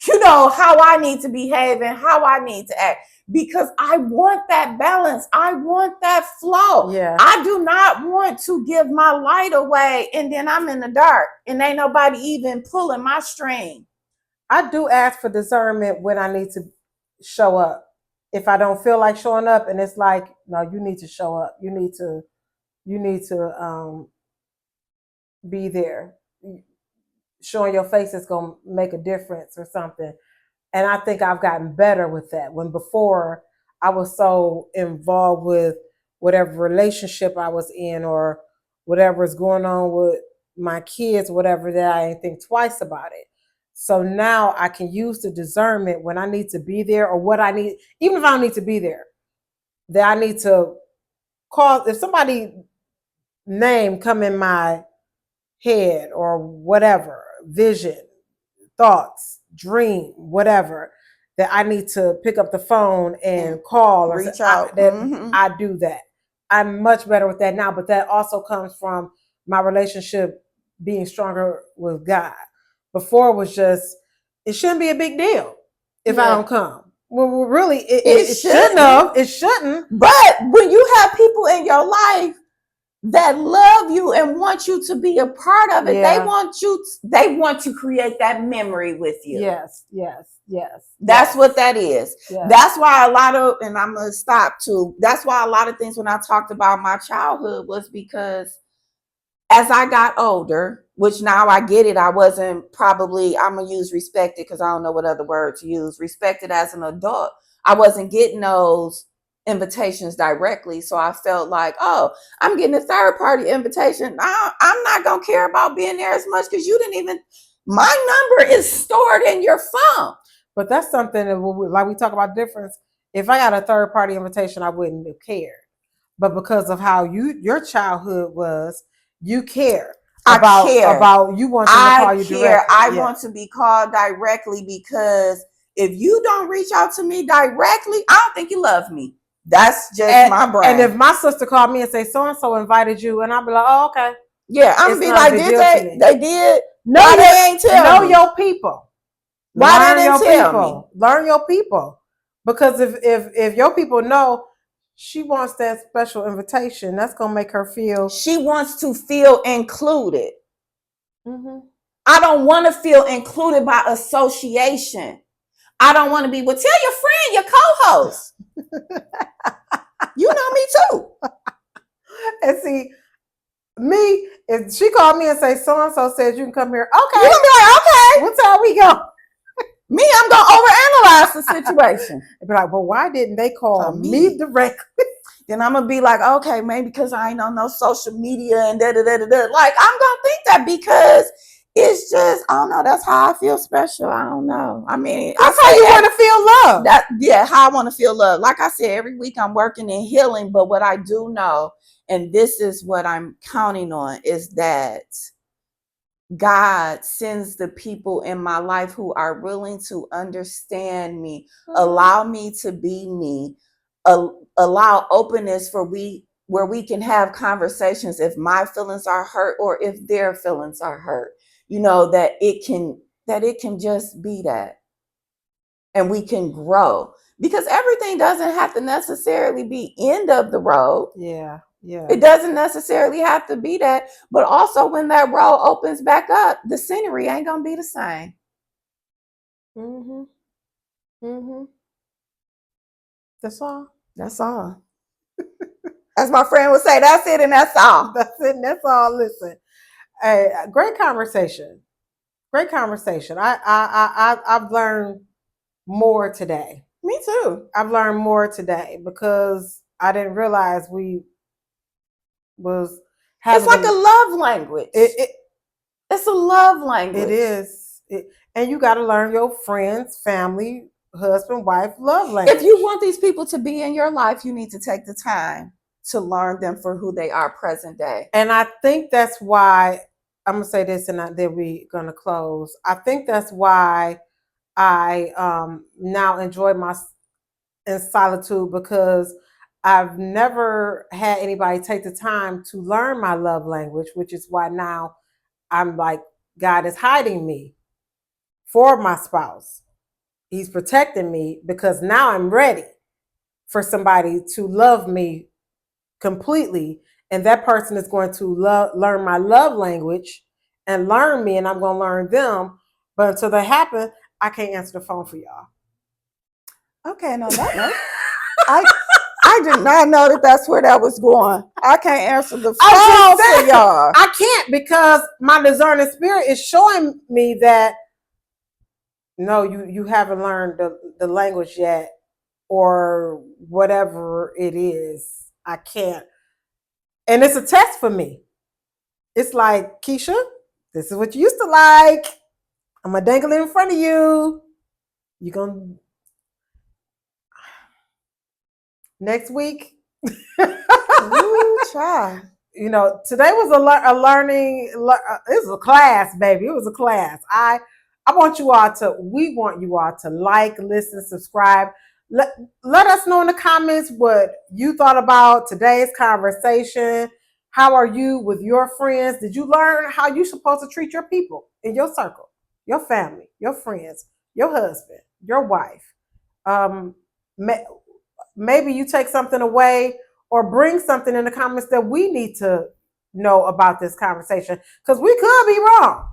How I need to behave and how I need to act, because I want that balance. I want that flow. Yeah. I do not want to give my light away and then I'm in the dark and ain't nobody even pulling my string. I do ask for discernment when I need to show up. If I don't feel like showing up and it's like, no, you need to show up. You need to be there. Showing your face is going to make a difference or something. And I think I've gotten better with that. When before I was so involved with whatever relationship I was in or whatever is going on with my kids, whatever, that I didn't think twice about it. So now I can use the discernment when I need to be there or what I need, even if I don't need to be there, that I need to call. If somebody name come in my head or whatever, vision, thoughts, dream, whatever, that I need to pick up the phone and call or reach out. I do that. I'm much better with that now, but that also comes from my relationship being stronger with God. Before it was just, it shouldn't be a big deal if I don't come. Well, really, it shouldn't have. It shouldn't. But when you have people in your life that love you and want you to be a part of it, they want to create that memory with you. Yes. That's what that is. Yes. That's why and I'm going to stop too. That's why a lot of things when I talked about my childhood was because as I got older, which now I get it, I wasn't probably, I'm going to use respected because I don't know what other word to use. Respected as an adult. I wasn't getting those invitations directly. So I felt like, oh, I'm getting a third party invitation. I'm not going to care about being there as much because you didn't even, my number is stored in your phone. But that's something that, like we talk about difference. If I got a third party invitation, I wouldn't have cared. But because of how your childhood was, you care. about you want them to call you directly. I want to be called directly, because if you don't reach out to me directly, I don't think you love me. That's just my brain. And if my sister called me and say so and so invited you, and I'll be like, oh, okay. Yeah, I'm gonna be like, did they did? No, why they ain't tell me? Know your people. Why they didn't tell me? Learn your people. Because if your people know she wants that special invitation, that's gonna make her feel. She wants to feel included. Mm-hmm. I don't want to feel included by association. I don't want to be, well, tell your friend, your co-host. You know me too. And see, me, if she called me and say so-and-so said you can come here, okay. You're gonna be like, okay. What time we go? Me, I'm gonna overanalyze the situation. Be like, well, why didn't they call me directly? Then I'm gonna be like, okay, maybe because I ain't on no social media and da-da-da-da-da. Like, I'm gonna think that because it's just, I don't know, that's how I feel special. I don't know. I mean, that's how you want to feel loved. How I want to feel loved. Like I said, every week I'm working in healing, but what I do know, and this is what I'm counting on, is that God sends the people in my life who are willing to understand me, allow me to be me, allow openness for where we can have conversations if my feelings are hurt or if their feelings are hurt. You know, that it can just be that. And we can grow. Because everything doesn't have to necessarily be end of the road. Yeah. Yeah. It doesn't necessarily have to be that. But also when that road opens back up, the scenery ain't gonna be the same. Mm-hmm. Mm-hmm. That's all. That's all. As my friend would say, that's it and that's all. That's it and that's all. Listen. Hey, great conversation. Great conversation. I've learned more today. Me too. I've learned more today because I didn't realize we was having. It's like a love language. It's a love language. It is. And you got to learn your friends, family, husband, wife, love language. If you want these people to be in your life, you need to take the time to learn them for who they are present day. And I think that's why, I'm going to say this and then we're going to close. I think that's why I now enjoy my in solitude, because I've never had anybody take the time to learn my love language, which is why now I'm like, God is hiding me for my spouse. He's protecting me because now I'm ready for somebody to love me completely. And that person is going to learn my love language and learn me, and I'm going to learn them. But until that happens, I can't answer the phone for y'all. Okay, no, that note. I did not know that that's where that was going. I can't answer the phone for y'all. I can't, because my discerning spirit is showing me that no, you haven't learned the language yet, or whatever it is. I can't. And it's a test for me. It's like, Keisha, this is what you used to like. I'm going to dangle it in front of you. You're going to... Next week. Ooh, try. You know, today was a learning. It was a class, baby. It was a class. We want you all to like, listen, subscribe. Let us know in the comments what you thought about today's conversation. How are you with your friends? Did you learn how you're supposed to treat your people in your circle, your family, your friends, your husband, your wife? Maybe you take something away or bring something in the comments that we need to know about this conversation, because we could be wrong.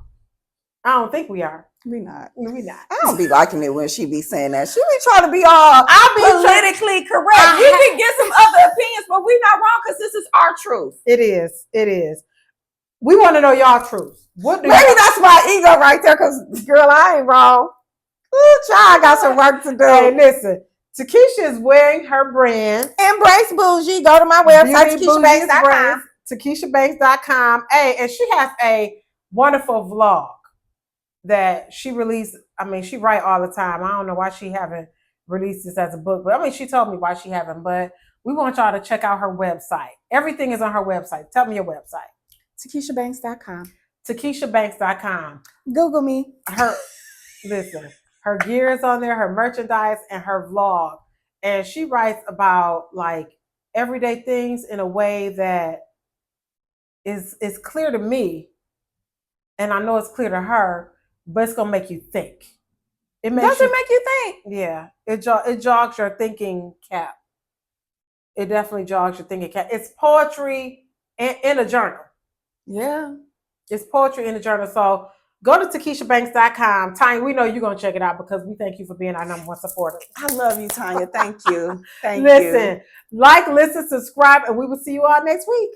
I don't think we are. We not. I don't be liking it when she be saying that. She be trying to be all politically correct. You can get some other opinions, but we not wrong, because this is our truth. It is. We want to know y'all truth. Maybe that's my ego right there, because girl, I ain't wrong. Ooh, child, I got some work to do. Hey, listen. Tikisha is wearing her brand. Embrace Bougie. Go to my website, TikishaBanks.com. TikishaBanks.com. Hey, and she has a wonderful vlog that she released. I mean, she write all the time. I don't know why she haven't released this as a book, but I mean, she told me why she haven't. But we want y'all to check out her website. Everything is on her website. Tell me your website. TikishaBanks.com. TikishaBanks.com. Google me. Her gear is on there, her merchandise, and her vlog. And she writes about like everyday things in a way that is clear to me, and I know it's clear to her, but it's gonna make you think. Does it make you think? Yeah, it jogs your thinking cap. It definitely jogs your thinking cap. It's poetry in a journal. Yeah. It's poetry in a journal. So go to TikishaBanks.com. Tanya, we know you're going to check it out because we thank you for being our number one supporter. I love you, Tanya. Thank you. Listen, like, listen, subscribe, and we will see you all next week.